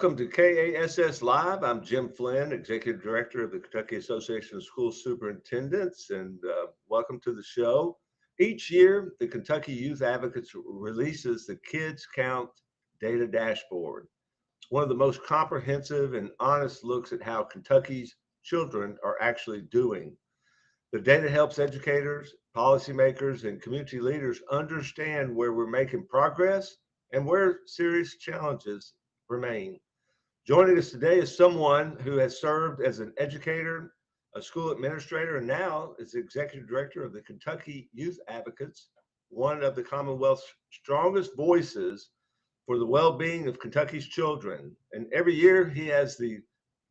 Welcome to KASS Live. I'm Jim Flynn, Executive Director of the Kentucky Association of School Superintendents, and welcome to the show. Each year, the Kentucky Youth Advocates releases the Kids Count Data Dashboard. It's one of the most comprehensive and honest looks at how Kentucky's children are actually doing. The data helps educators, policymakers, and community leaders understand where we're making progress and where serious challenges remain. Joining us today is someone who has served as an educator, a school administrator, and now is the executive director of the Kentucky Youth Advocates, one of the Commonwealth's strongest voices for the well-being of Kentucky's children. And every year he has the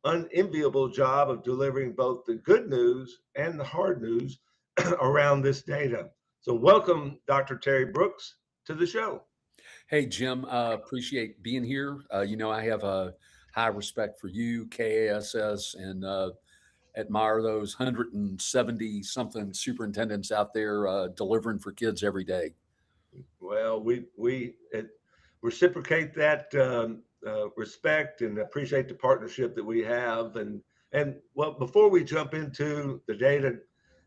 unenviable job of delivering both the good news and the hard news around this data. So welcome, Dr. Terry Brooks, to the show. Hey, Jim, appreciate being here. I have a high respect for you, KASS, and admire those 170 something superintendents out there delivering for kids every day. Well, we reciprocate that respect and appreciate the partnership that we have. And well, before we jump into the data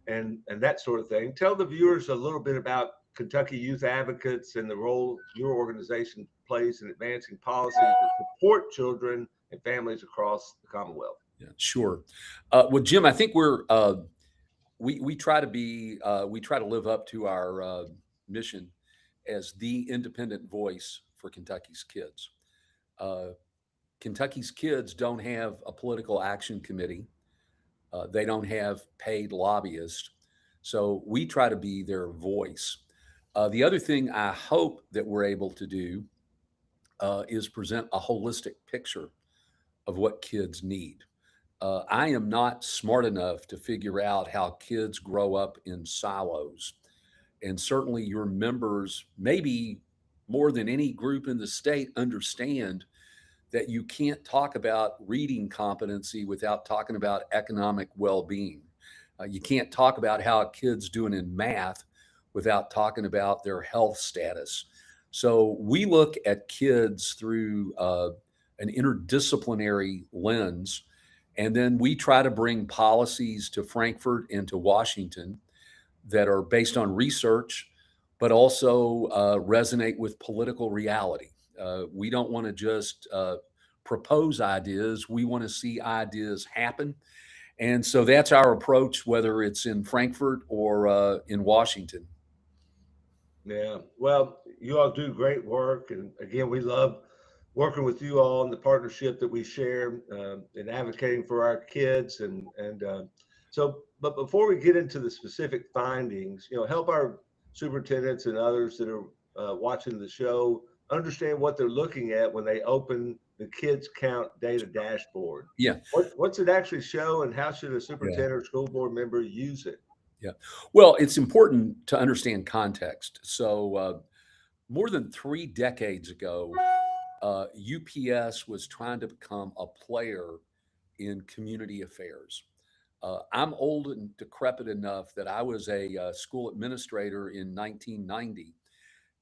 and that sort of thing, tell the viewers a little bit about Kentucky Youth Advocates and the role your organization plays in advancing policies that support children and families across the Commonwealth. Yeah, sure. Well, Jim, I think we try to live up to our mission as the independent voice for Kentucky's kids. Uh, Kentucky's kids don't have a political action committee. They don't have paid lobbyists. So we try to be their voice. The other thing I hope that we're able to do is present a holistic picture of what kids need. I am not smart enough to figure out how kids grow up in silos. And certainly your members, maybe more than any group in the state, understand that you can't talk about reading competency without talking about economic well-being. You can't talk about how a kid's doing in math without talking about their health status. So we look at kids through an interdisciplinary lens, and then we try to bring policies to Frankfurt and to Washington that are based on research, but also resonate with political reality. We don't want to just propose ideas. We want to see ideas happen. And so that's our approach, whether it's in Frankfurt or in Washington. Yeah, well, you all do great work. And again, we love working with you all and the partnership that we share in advocating for our kids. But before we get into the specific findings, help our superintendents and others that are watching the show understand what they're looking at when they open the Kids Count Data Dashboard. Yeah. What's it actually show, and how should a Yeah. superintendent or school board member use it? Yeah. Well, it's important to understand context. So, more than 3 decades ago, UPS was trying to become a player in community affairs. I'm old and decrepit enough that I was a school administrator in 1990,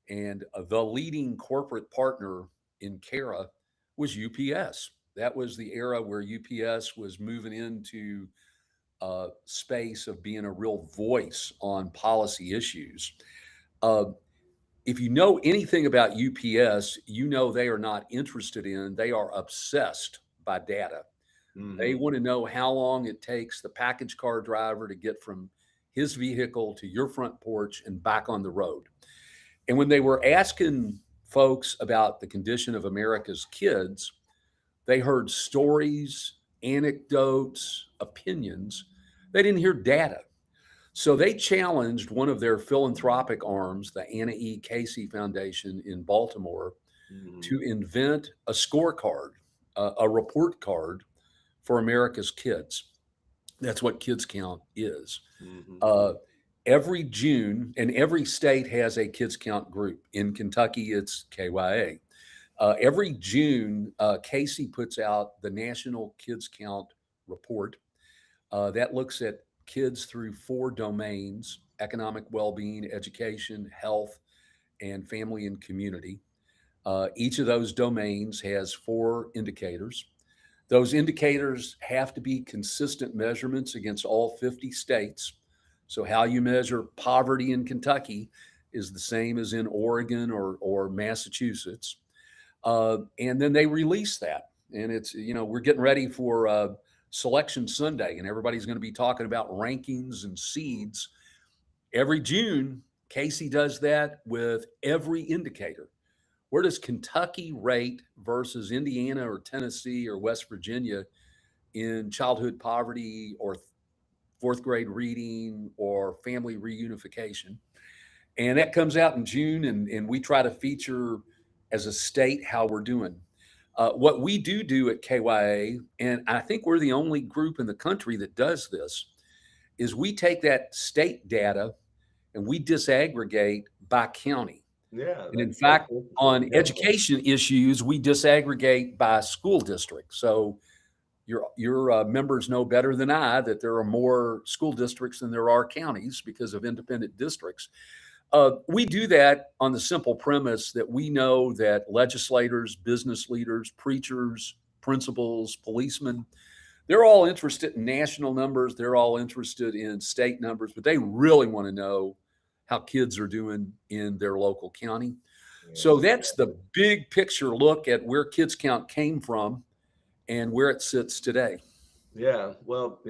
and the leading corporate partner in CARA was UPS. That was the era where UPS was moving into space of being a real voice on policy issues. Uh, if you know anything about UPS, you know they are not interested in, they are obsessed by data. They want to know how long it takes the package car driver to get from his vehicle to your front porch and back on the road. And when they were asking folks about the condition of America's kids, they heard stories, anecdotes, opinions. They didn't hear data. So they challenged one of their philanthropic arms, the Anna E. Casey Foundation in Baltimore, to invent a scorecard, a report card for America's kids. That's what Kids Count is. Every June, and every state has a Kids Count group. In Kentucky, it's KYA. Every June, Casey puts out the National Kids Count report that looks at kids through 4 domains: economic well-being, education, health, and family and community. Each of those domains has 4 indicators. Those indicators have to be consistent measurements against all 50 states. So, how you measure poverty in Kentucky is the same as in Oregon or Massachusetts. And then they release that. And it's, we're getting ready for Selection Sunday, and everybody's going to be talking about rankings and seeds. Every June, Casey does that with every indicator. Where does Kentucky rate versus Indiana or Tennessee or West Virginia in childhood poverty or fourth grade reading or family reunification? And that comes out in June, and we try to feature as a state how we're doing. What we do at KYA, and I think we're the only group in the country that does this, is we take that state data and we disaggregate by county. Yeah, And in that's fact, interesting. on Yeah. education issues, we disaggregate by school district. So your members know better than I that there are more school districts than there are counties because of independent districts. We do that on the simple premise that we know that legislators, business leaders, preachers, principals, policemen, they're all interested in national numbers. They're all interested in state numbers, but they really want to know how kids are doing in their local county. So Yeah. that's the big picture look at where kids count came from and where it sits today. Yeah, well,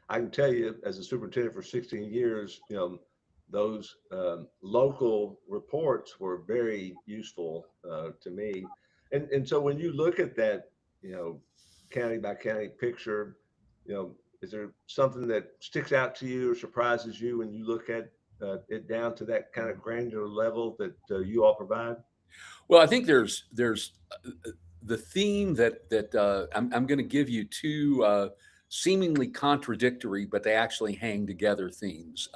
I can tell you as a superintendent for 16 years, those local reports were very useful to me. And so when you look at that, county by county picture, is there something that sticks out to you or surprises you when you look at it down to that kind of granular level that you all provide? Well, I think there's the theme that I'm going to give you two seemingly contradictory, but they actually hang together themes.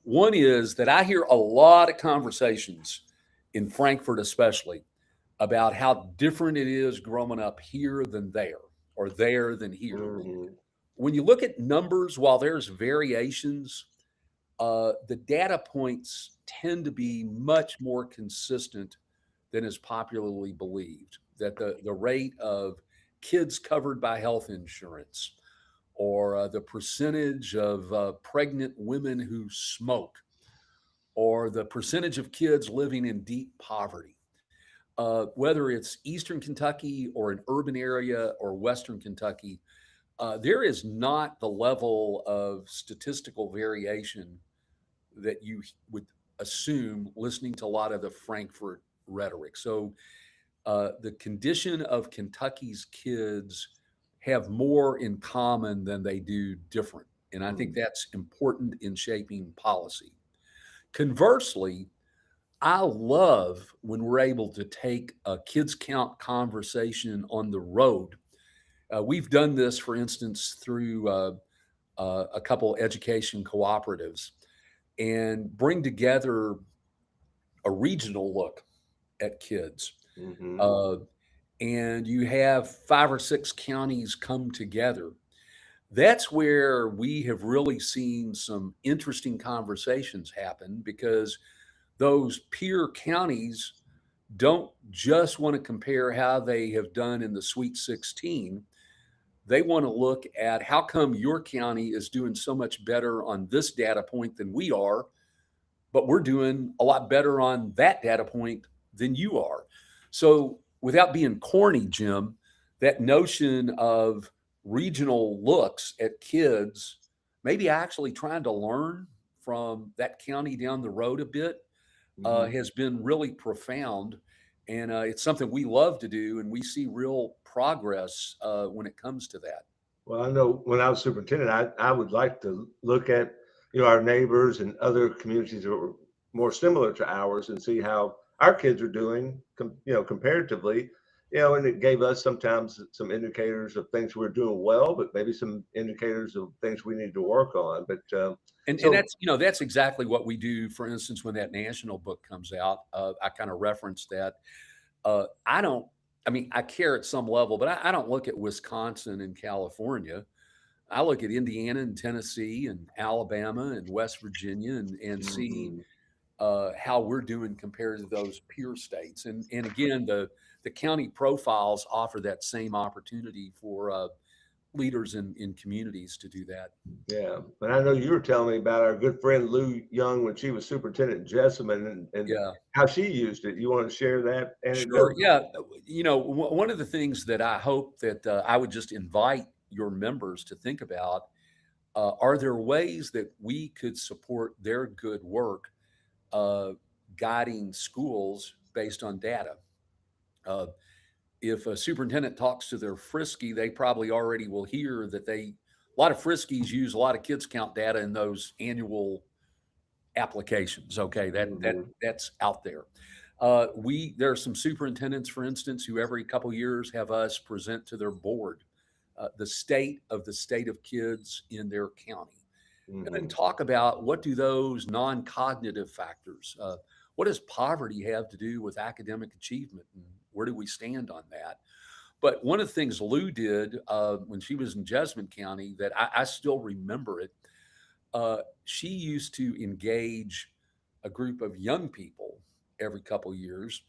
One is that I hear a lot of conversations in Frankfurt, especially, about how different it is growing up here than there, or there than here. Hmm. When you look at numbers, while there's variations, the data points tend to be much more consistent than is popularly believed. That the rate of kids covered by health insurance, or the percentage of pregnant women who smoke, or the percentage of kids living in deep poverty, whether it's Eastern Kentucky or an urban area or Western Kentucky, there is not the level of statistical variation that you would assume listening to a lot of the Frankfurt rhetoric. So the condition of Kentucky's kids have more in common than they do different. And I think that's important in shaping policy. Conversely, I love when we're able to take a kids count conversation on the road. We've done this, for instance, through a couple education cooperatives and bring together a regional look at kids. Hmm. Uh, and you have 5 or 6 counties come together. That's where we have really seen some interesting conversations happen because those peer counties don't just want to compare how they have done in the Sweet 16. They want to look at how come your county is doing so much better on this data point than we are, but we're doing a lot better on that data point than you are. So, without being corny, Jim, that notion of regional looks at kids, maybe actually trying to learn from that county down the road a bit, Hmm. has been really profound. And it's something we love to do, and we see real progress when it comes to that. Well, I know when I was superintendent, I would like to look at, our neighbors and other communities that were more similar to ours and see how our kids are doing, comparatively, and it gave us sometimes some indicators of things we're doing well, but maybe some indicators of things we need to work on. But And so, that's exactly what we do. For instance, when that national book comes out, I kind of reference that. I don't. I mean, I care at some level, but I don't look at Wisconsin and California. I look at Indiana and Tennessee and Alabama and West Virginia and see mhm. how we're doing compared to those peer states. And again, the county profiles offer that same opportunity for leaders in communities to do that. Yeah, but I know you were telling me about our good friend Lou Young when she was superintendent at Jessamine and Yeah. how she used it. You want to share that Sure. anecdote? Yeah. One of the things that I hope that I would just invite your members to think about are there ways that we could support their good work uh, guiding schools based on data? Uh, if a superintendent talks to their Frisky, they probably already will hear that a lot of Friskies use a lot of kids count data in those annual applications. Okay, Mhm. that's out there. There are some superintendents, for instance, who every couple years have us present to their board the state of kids in their county, and then Mhm. talk about what do those non-cognitive factors, what does poverty have to do with academic achievement, and where do we stand on that? But one of the things Lou did when she was in Jessamine County that I still remember it, she used to engage a group of young people every couple years.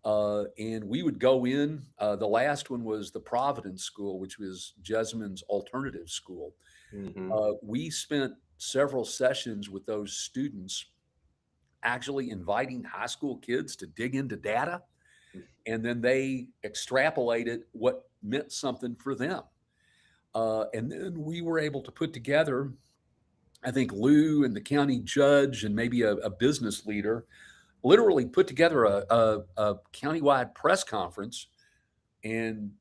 And we would go in. The last one was the Providence School, which was Jessamine's alternative school. Mhm. We spent several sessions with those students, actually inviting high school kids to dig into data, and then they extrapolated what meant something for them. And then we were able to put together, I think Lou and the county judge and maybe a business leader literally put together a countywide press conference, and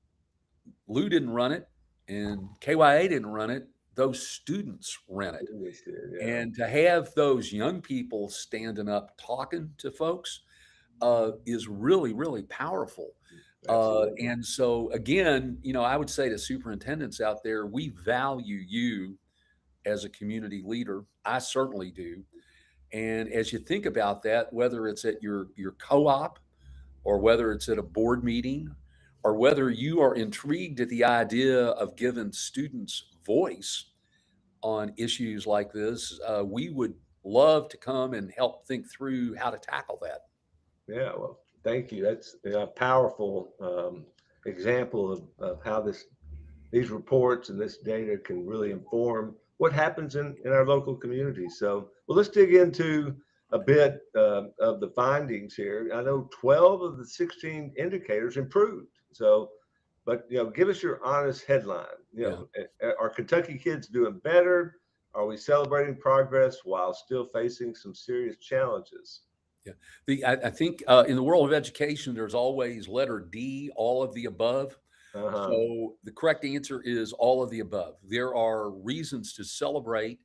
Lou didn't run it and KYA didn't run it. Those students ran it. Goodness, yeah, And to have those young people standing up talking to folks is really, really powerful. absolutely. And so, again, I would say to superintendents out there, we value you as a community leader. I certainly do. And as you think about that, whether it's at your co-op or whether it's at a board meeting or whether you are intrigued at the idea of giving students voice on issues like this, we would love to come and help think through how to tackle that. Yeah, well, thank you. That's a powerful example of how these reports and this data can really inform what happens in our local communities. So, well, let's dig into a bit of the findings here. I know 12 of the 16 indicators improved. So, but give us your honest headline. Yeah. Are Kentucky kids doing better? Are we celebrating progress while still facing some serious challenges? Yeah. I think in the world of education, there's always letter D, all of the above. Uh-huh. So the correct answer is all of the above. There are reasons to celebrate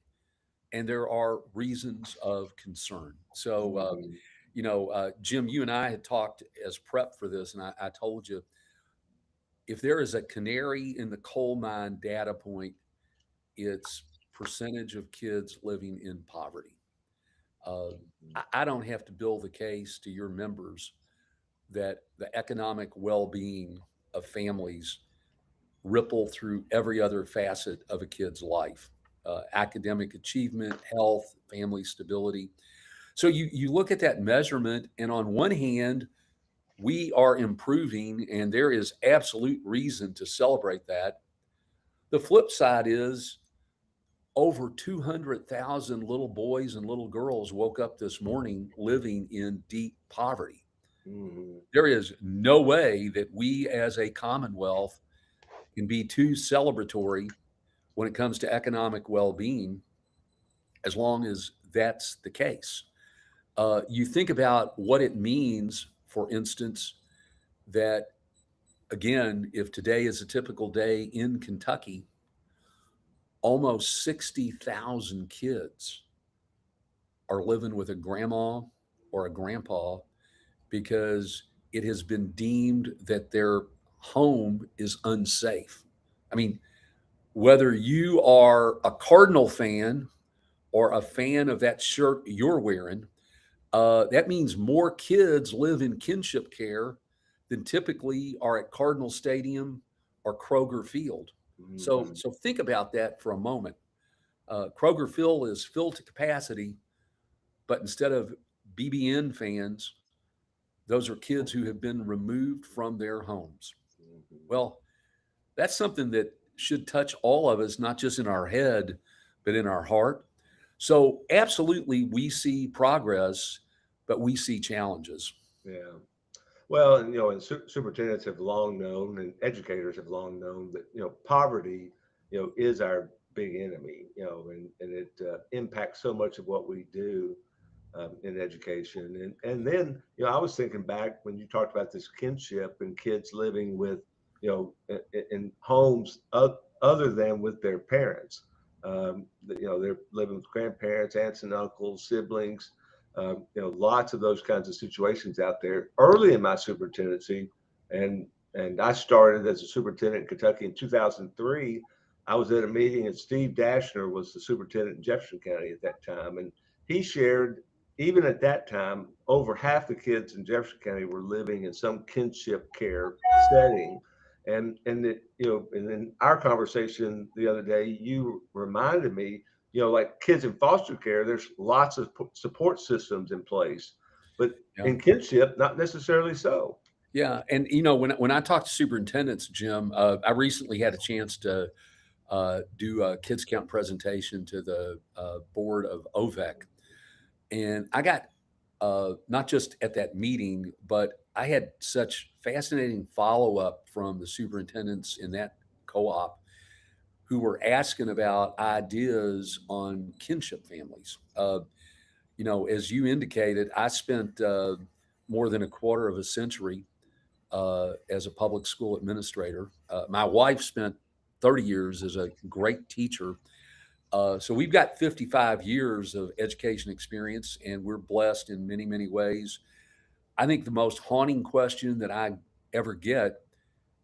and there are reasons of concern. So, Mhm. Jim, you and I had talked as prep for this, and I told you if there is a canary in the coal mine data point, it's percentage of kids living in poverty. Uh, I don't have to build the case to your members that the economic well-being of families ripple through every other facet of a kid's life, academic achievement, health, family stability. So you look at that measurement, and on one hand, we are improving, and there is absolute reason to celebrate that. The flip side is over 200,000 little boys and little girls woke up this morning living in deep poverty. Mhm. There is no way that we as a Commonwealth can be too celebratory when it comes to economic well being as long as that's the case. You think about what it means, for instance, that again, if today is a typical day in Kentucky, almost 60,000 kids are living with a grandma or a grandpa because it has been deemed that their home is unsafe. I mean, whether you are a Cardinal fan or a fan of that shirt you're wearing, that means more kids live in kinship care than typically are at Cardinal Stadium or Kroger Field. So, Mhm. so think about that for a moment. Kroger Field is filled to capacity, but instead of BBN fans, those are kids who have been removed from their homes. Mhm. Well, that's something that should touch all of us, not just in our head, but in our heart. So, absolutely, we see progress, but we see challenges. Yeah. Well, and and superintendents have long known, and educators have long known that poverty, is our big enemy. And it impacts so much of what we do in education. And then I was thinking back when you talked about this kinship and kids living with in homes other than with their parents. They're living with grandparents, aunts and uncles, siblings. Lots of those kinds of situations out there. Early in my superintendency, and I started as a superintendent in Kentucky in 2003. I was at a meeting, and Steve Dashner was the superintendent in Jefferson County at that time, and he shared, even at that time, over half the kids in Jefferson County were living in some kinship care setting. And in our conversation the other day, you reminded me, like kids in foster care, there's lots of support systems in place, but Yeah. in kinship, not necessarily so. Yeah. And, when I talk to superintendents, Jim, I recently had a chance to do a kids count presentation to the board of OVEC. And I got not just at that meeting, but I had such fascinating follow up from the superintendents in that co op who were asking about ideas on kinship families. As you indicated, I spent more than a quarter of a century as a public school administrator. My wife spent 30 years as a great teacher. So we've got 55 years of education experience, and we're blessed in many, many ways. I think the most haunting question that I ever get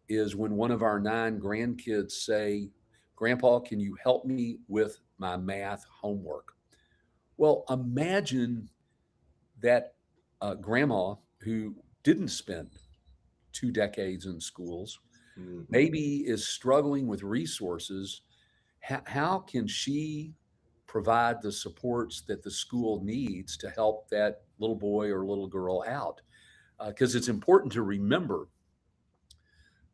is when one of our 9 grandkids say, "Grandpa, can you help me with my math homework?" Well, imagine that grandma who didn't spend 2 decades in schools, Mhm. maybe is struggling with resources. How can she provide the supports that the school needs to help that little boy or little girl out? Because it's important to remember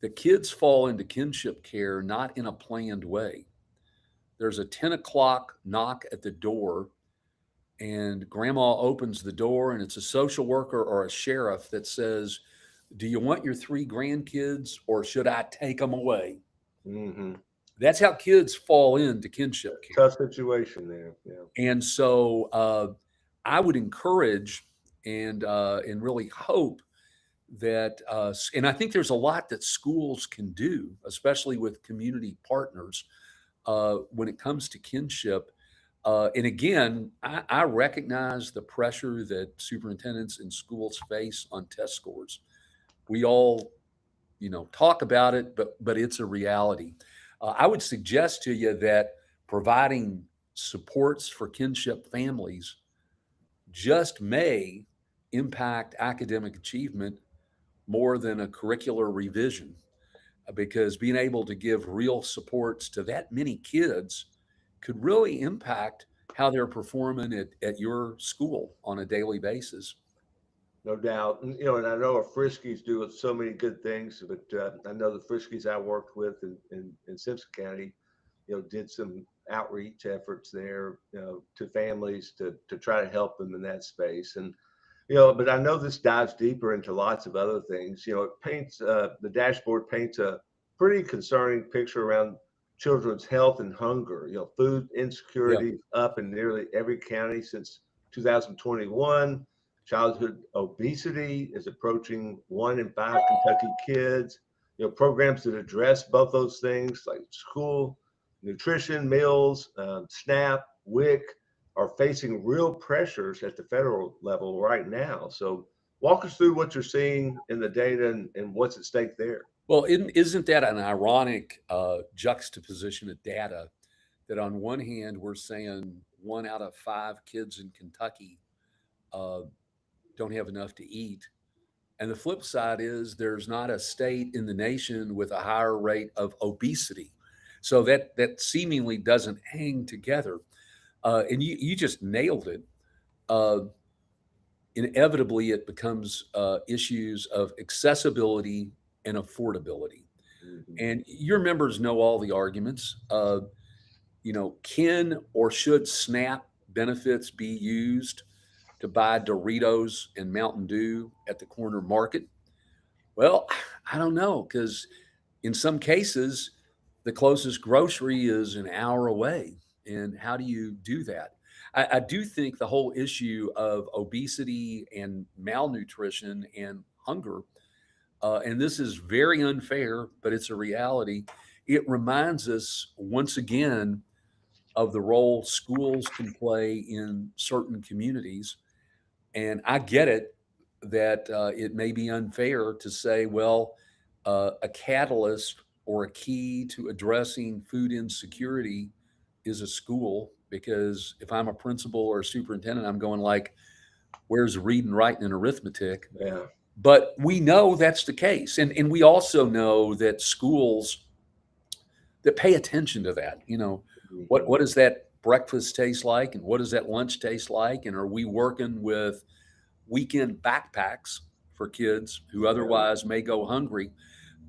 the kids fall into kinship care not in a planned way. There's a 10 o'clock knock at the door, and grandma opens the door, and it's a social worker or a sheriff that says, "Do you want your 3 grandkids or should I take them away?" Mhm. That's how kids fall into kinship care. Tough situation there. Yeah. And so I would encourage and really hope that, and I think there's a lot that schools can do, especially with community partners, when it comes to kinship. And again, I recognize the pressure that superintendents and schools face on test scores. We all, talk about it, but it's a reality. I would suggest to you that providing supports for kinship families just may impact academic achievement more than a curricular revision, because being able to give real supports to that many kids could really impact how they're performing at your school on a daily basis. No doubt. And I know our Friskies do so many good things, but I know the Friskies I worked with in Simpson County, did some outreach efforts there, to families to try to help them in that space. And, but I know this dives deeper into lots of other things. It paints, the dashboard paints a pretty concerning picture around children's health and hunger. Food Yeah. insecurity up in nearly every county since 2021. Childhood obesity is approaching 1 in 5 Kentucky kids. Programs that address both those things, like school nutrition, meals, SNAP, WIC, are facing real pressures at the federal level right now. So, walk us through what you're seeing in the data and what's at stake there. Well, isn't that an ironic juxtaposition of data that on one hand, we're saying 1 out of 5 kids in Kentucky uh, don't have enough to eat. And the flip side is there's not a state in the nation with a higher rate of obesity. So that seemingly doesn't hang together. And you just nailed it. Uh, inevitably it becomes issues of accessibility and affordability. Mhm. And your members know all the arguments. Can or should SNAP benefits be used to buy Doritos and Mountain Dew at the corner market? Well, I don't know, because in some cases, the closest grocery is an hour away. And how do you do that? I do think the whole issue of obesity and malnutrition and hunger, and this is very unfair, but it's a reality. It reminds us once again of the role schools can play in certain communities. And I get it that it may be unfair to say, well, a catalyst or a key to addressing food insecurity is a school. Because if I'm a principal or a superintendent, I'm going like, where's reading, writing, and arithmetic? Yeah. But we know that's the case. And we also know that schools that pay attention to that, what Mhm. does that breakfast taste like? And what does that lunch taste like? And are we working with weekend backpacks for kids who Yeah. otherwise may go hungry?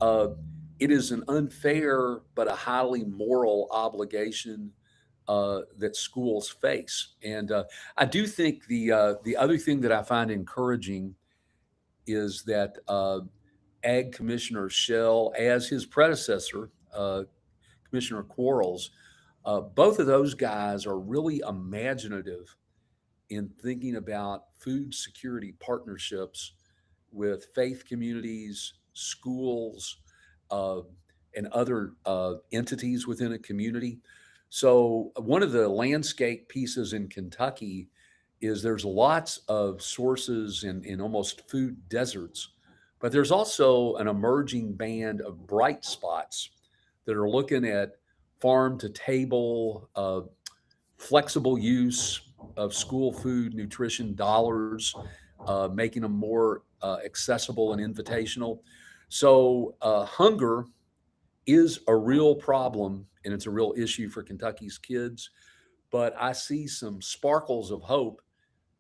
Uh, it is an unfair but a highly moral obligation that schools face. And I do think the other thing that I find encouraging is that Ag Commissioner Shell, as his predecessor, Commissioner Quarles, both of those guys are really imaginative in thinking about food security partnerships with faith communities, schools, uh, and other entities within a community. So, one of the landscape pieces in Kentucky is there's lots of sources in almost food deserts, but there's also an emerging band of bright spots that are looking at farm to table, flexible use of school food nutrition dollars, making them more accessible and invitational. So, hunger is a real problem and it's a real issue for Kentucky's kids. But I see some sparkles of hope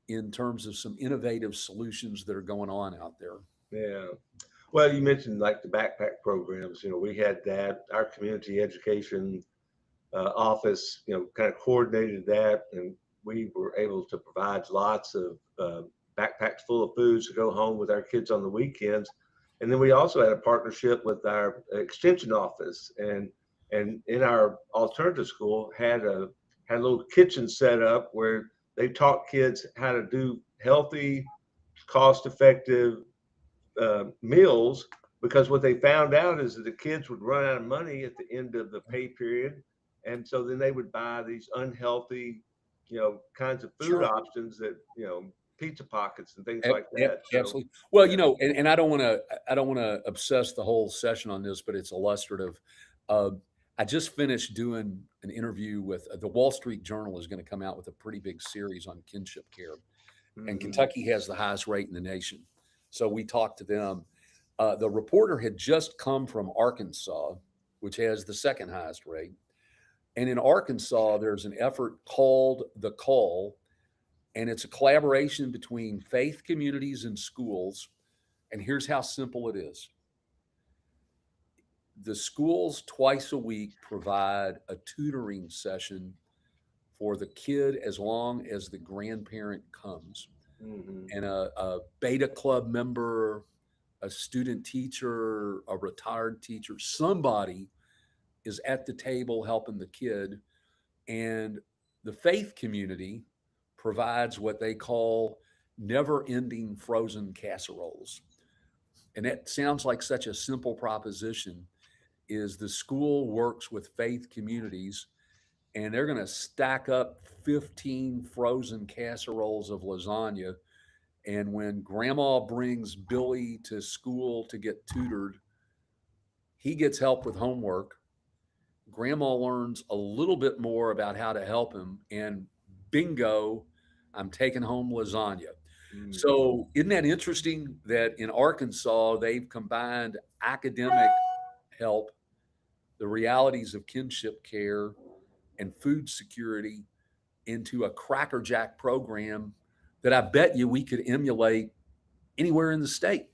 in terms of some innovative solutions that are going on out there. Yeah. Well, you mentioned like the backpack programs. We had that. Our community education office, kind of coordinated that, and we were able to provide lots of backpacks full of foods to go home with our kids on the weekends. And then we also had a partnership with our extension office, and in our alternative school had a little kitchen set up where they taught kids how to do healthy, cost-effective meals, because what they found out is that the kids would run out of money at the end of the pay period, and so then they would buy these unhealthy, kinds of food Sure. options that pizza pockets and things like that. So Absolutely. Well, yeah. and I don't want to obsess the whole session on this, but it's illustrative. Uh, I just finished doing an interview with the Wall Street Journal is going to come out with a pretty big series on kinship care, and Hmm. Kentucky has the highest rate in the nation. So we talked to them. The reporter had just come from Arkansas, which has the second highest rate. And in Arkansas, there's an effort called The Call, and it's a collaboration between faith communities and schools. And here's how simple it is: the schools twice a week provide a tutoring session for the kid as long as the grandparent comes. Hmm. And a beta club member, a student teacher, a retired teacher, somebody is at the table helping the kid. And the faith community provides what they call never ending frozen casseroles. And that sounds like such a simple proposition. Is the school works with faith communities and they're going to stack up 15 frozen casseroles of lasagna. And when grandma brings Billy to school to get tutored, he gets help with homework. Grandma learns a little bit more about how to help him, and bingo, I'm taking home lasagna. Hmm. So, isn't that interesting that in Arkansas, they've combined academic help, the realities of kinship care, and food security into a crackerjack program that I bet you we could emulate anywhere in the state.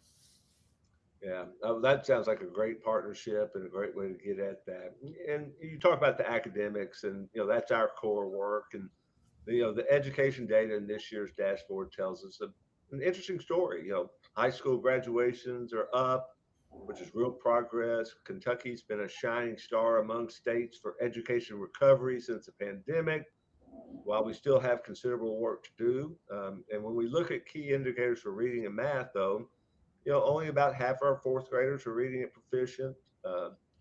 Yeah, that sounds like a great partnership and a great way to get at that. And you talk about the academics, and that's our core work. And the education data in this year's dashboard tells us an interesting story. High school graduations are up, which is real progress. Kentucky's been a shining star among states for education recovery since the pandemic, while we still have considerable work to do. And when we look at key indicators for reading and math, though, only about half our fourth graders are reading at proficient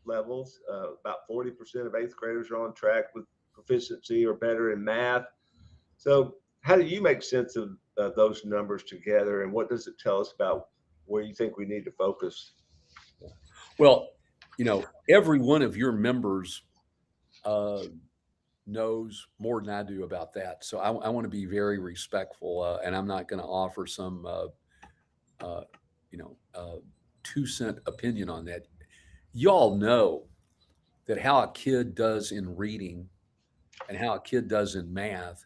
levels. About 40% of eighth graders are on track with proficiency or better in math. So, how do you make sense of those numbers together, and what does it tell us about where you think we need to focus? Well, every one of your members knows more than I do about that. So I want to be very respectful, and I'm not going to offer some, uh, 2-cent opinion on that. Y'all know that how a kid does in reading and how a kid does in math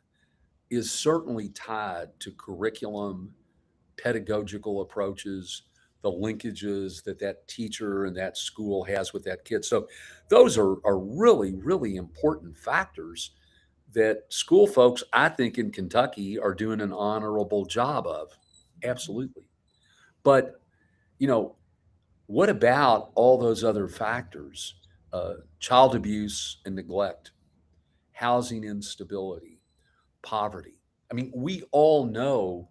is certainly tied to curriculum, pedagogical approaches, the linkages that that teacher and that school has with that kid. So those are really, really important factors that school folks, I think, in Kentucky are doing an honorable job of. Absolutely. But, you know, what about all those other factors? Child abuse and neglect, housing instability, poverty. I mean, we all know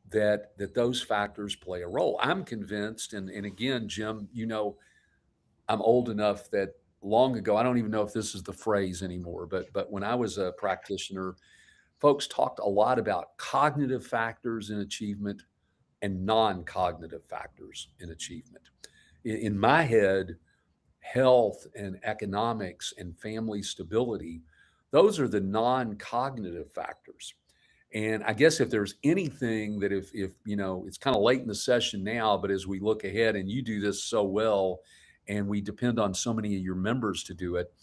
that those factors play a role. I'm convinced, and again, Jim, I'm old enough that long ago, I don't even know if this is the phrase anymore, but when I was a practitioner, folks talked a lot about cognitive factors in achievement and non-cognitive factors in achievement. In my head, health and economics and family stability, those are the non-cognitive factors. And I guess if there's anything that if it's kind of late in the session now, but as we look ahead and you do this so well, and we depend on so many of your members to do it,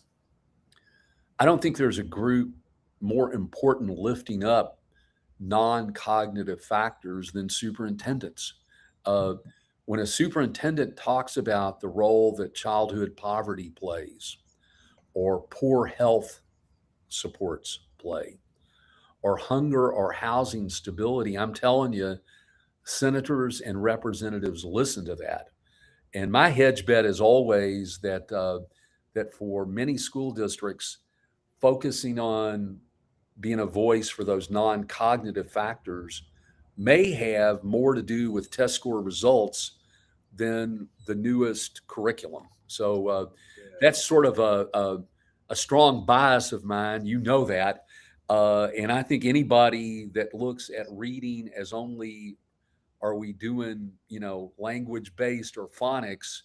I don't think there's a group more important lifting up non-cognitive factors than superintendents. Uh, when a superintendent talks about the role that childhood poverty plays, or poor health supports play, or hunger or housing stability, I'm telling you, senators and representatives listen to that. And my hedge bet is always that for many school districts, focusing on being a voice for those non-cognitive factors may have more to do with test score results than the newest curriculum. So Yeah. that's sort of a strong bias of mine. You know that. And I think anybody that looks at reading as only are we doing, language based or phonics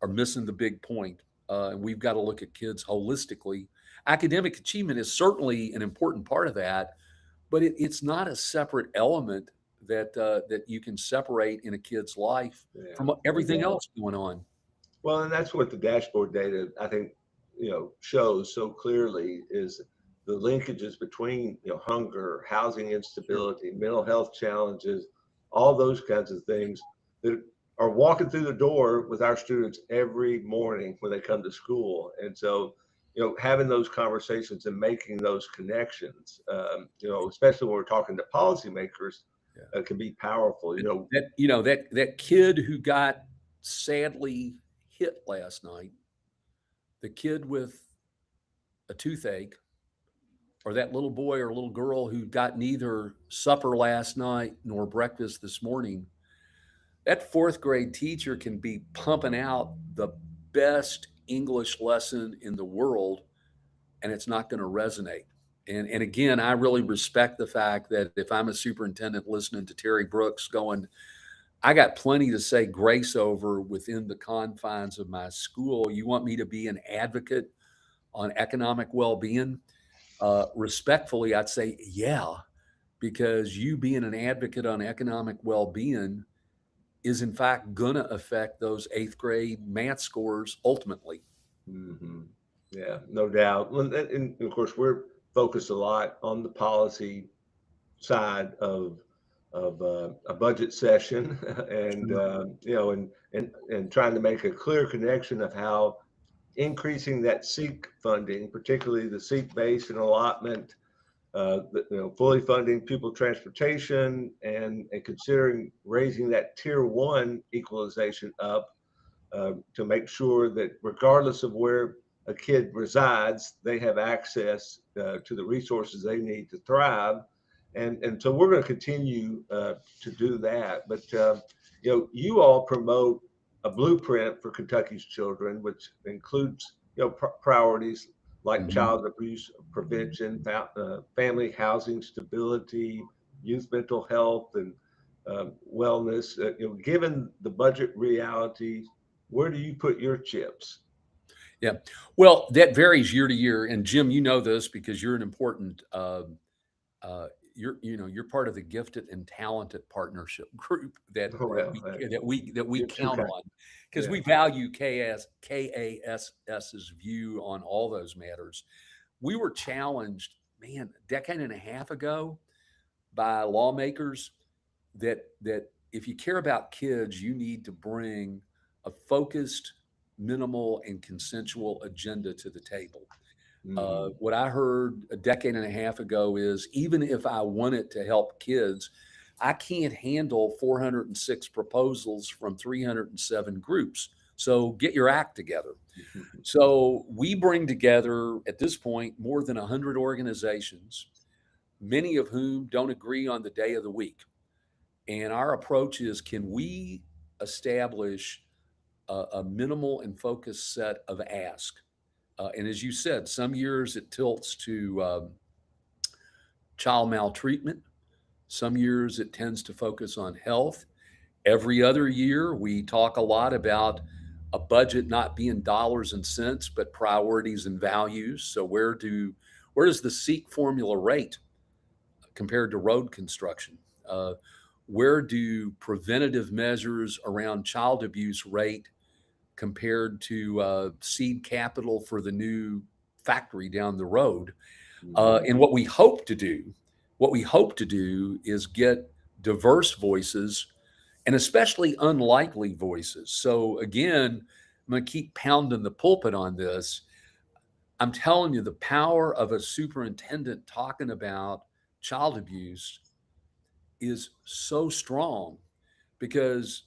are missing the big point. And we've got to look at kids holistically. Academic achievement is certainly an important part of that, but it's not a separate element that you can separate in a kid's life Yeah, from no everything doubt. else going on. Well, and that's what the dashboard data, I think, shows so clearly is the linkages between, hunger, housing Sure. instability, mental health challenges, all those kinds of things that are walking through the door with our students every morning when they come to school. And so, having those conversations and making those connections, especially when we're talking to policymakers, Yeah. can be powerful. That kid who got sadly hit last night, the kid with a toothache, or that little boy or little girl who got neither supper last night nor breakfast this morning, that fourth grade teacher can be pumping out the best English lesson in the world, and it's not going to resonate. And again, I really respect the fact that if I'm a superintendent listening to Terry Brooks going, I got plenty to say grace over within the confines of my school. You want me to be an advocate on economic well-being? Respectfully, I'd say, yeah, because you being an advocate on economic well-being is in fact going to affect those eighth grade math scores ultimately. hmm Yeah, no doubt. Well, and of course, we're focused a lot on the policy side of a budget session, and and trying to make a clear connection of how increasing that SEEK funding, particularly the SEEK base and allotment, fully funding pupil transportation, and considering raising that tier 1 equalization up to make sure that regardless of where a kid resides, they have access to the resources they need to thrive. And so we're going to continue to do that. But you all promote a blueprint for Kentucky's children, which includes priorities like child abuse prevention, family housing stability, youth mental health, and wellness. Given the budget realities, where do you put your chips? Yeah. Well, that varies year to year. And Jim, you know this because you're an important you're part of the gifted and talented partnership group that Well, we you're too count kind. on because Yeah. we value KASS's view on all those matters. We were challenged, man, a decade and a half ago by lawmakers that if you care about kids, you need to bring a focused, minimal, and consensual agenda to the table. Mhm. What I heard a decade and a half ago is even if I wanted to help kids, I can't handle 406 proposals from 307 groups. So get your act together. So we bring together at this point more than 100 organizations, many of whom don't agree on the day of the week. And our approach is, can we establish a minimal and focused set of asks? And as you said, some years it tilts to child maltreatment. Some years it tends to focus on health. Every other year, we talk a lot about a budget not being dollars and cents, but priorities and values. So where does the SEEK formula rate compared to road construction? Where do preventative measures around child abuse rate compared to seed capital for the new factory down the road? And what we hope to do is get diverse voices and especially unlikely voices. So again, I'm going to keep pounding the pulpit on this. I'm telling you, the power of a superintendent talking about child abuse is so strong because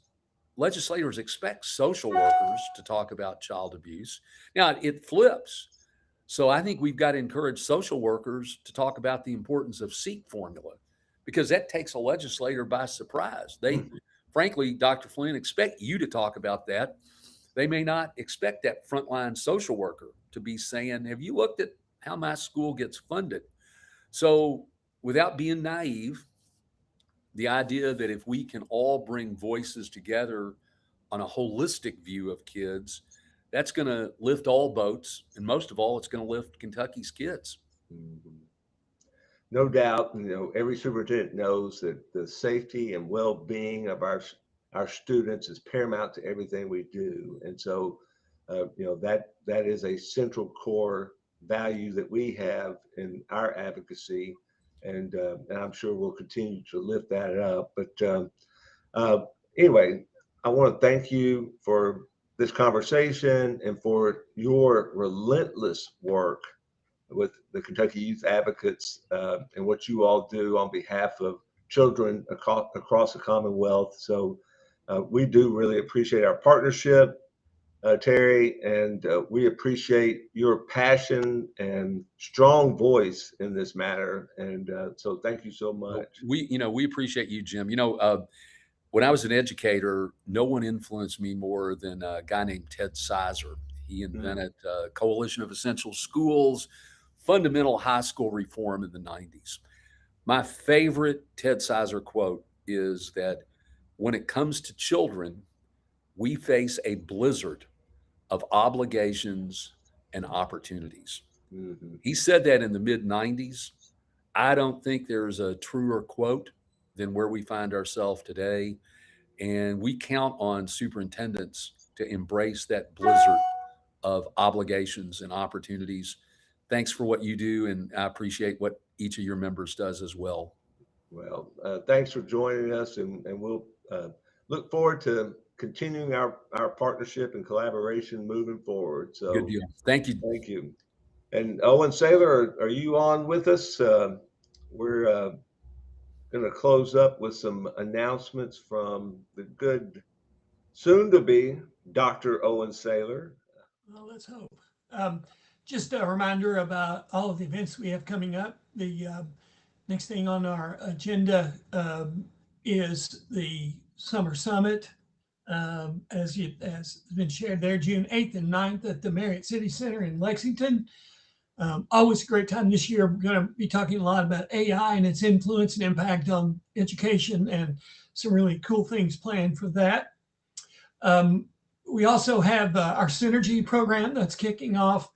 legislators expect social workers to talk about child abuse. Now it flips. So I think we've got to encourage social workers to talk about the importance of SEEK formula because that takes a legislator by surprise. They, frankly, Dr. Flynn, expect you to talk about that. They may not expect that frontline social worker to be saying, have you looked at how my school gets funded? So without being naive, the idea that if we can all bring voices together on a holistic view of kids, that's going to lift all boats. And most of all, it's going to lift Kentucky's kids. Mhm. No doubt, every superintendent knows that the safety and well-being of our students is paramount to everything we do, and so that is a central core value that we have in our advocacy, and I'm sure we'll continue to lift that up. But uh, anyway, I want to thank you for this conversation and for your relentless work with the Kentucky Youth Advocates and what you all do on behalf of children across the Commonwealth. So we do really appreciate our partnership, Terry, and we appreciate your passion and strong voice in this matter. And so thank you so Well, much. we appreciate you, Jim. When I was an educator, no one influenced me more than a guy named Ted Sizer. He Mm. invented a coalition of essential schools, fundamental high school reform in the 90s. My favorite Ted Sizer quote is that when it comes to children, we face a blizzard of obligations and opportunities. Mhm. He said that in the mid 90s. I don't think there's a truer quote than where we find ourselves today. And we count on superintendents to embrace that blizzard of obligations and opportunities. Thanks for what you do. And I appreciate what each of your members does as well. Well, thanks for joining us, and we'll look forward to continuing our partnership and collaboration moving forward. Good So deal. Thank you. thank you. And Owen Saylor, are you on with us? We're going to close up with some announcements from the good soon to be Dr. Owen Saylor. Well, let's hope. Um, just a reminder about all of the events we have coming up. The next thing on our agenda is the Summer Summit, as has been shared there, June 8th and 9th at the Marriott City Center in Lexington. Always a great time this year. We're going to be talking a lot about AI and its influence and impact on education, and some really cool things planned for that. Um, we also have our Synergy program that's kicking off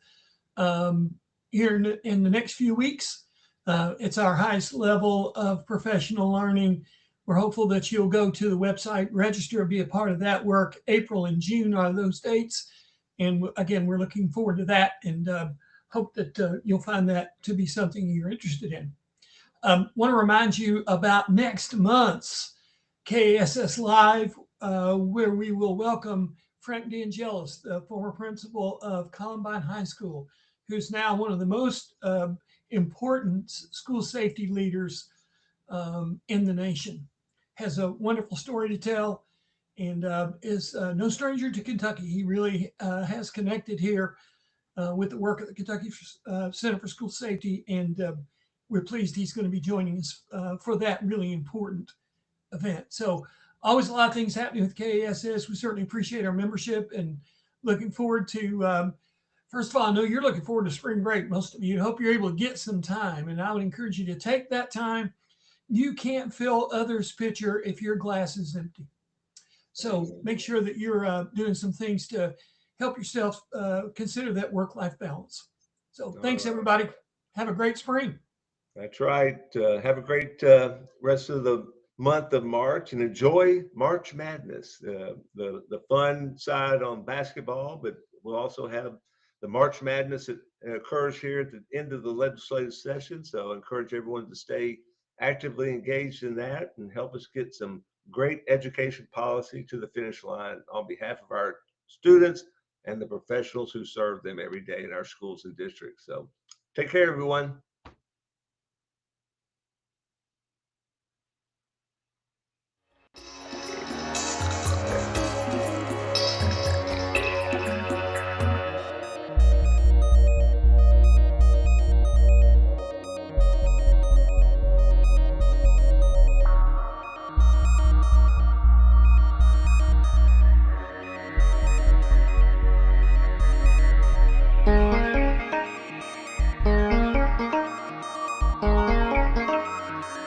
here in the next few weeks. It's our highest level of professional learning. We're hopeful that you'll go to the website, register, be a part of that work. April and June are those dates. And again, we're looking forward to that, and hope that you'll find that to be something you're interested in. Want to remind you about next month's KASS Live, where we will welcome Frank D'Angelis, the former principal of Columbine High School, who's now one of the most important school safety leaders in the nation. Has a wonderful story to tell, and is no stranger to Kentucky. He really has connected here with the work of the Kentucky Center for School Safety, and we're pleased he's going to be joining us for that really important event. So always a lot of things happening with KASS. We certainly appreciate our membership and looking forward to, first of all, I know you're looking forward to spring break, most of you. I hope you're able to get some time, and I would encourage you to take that time. You can't fill others' pitcher if your glass is empty. So make sure that you're doing some things to help yourself consider that work-life balance. So thanks, everybody. Have a great spring. That's right. Have a great rest of the month of March and enjoy March Madness, the fun side on basketball, but we'll also have the March Madness that occurs here at the end of the legislative session. So I encourage everyone to stay actively engaged in that and help us get some great education policy to the finish line on behalf of our students and the professionals who serve them every day in our schools and districts. So take care, everyone.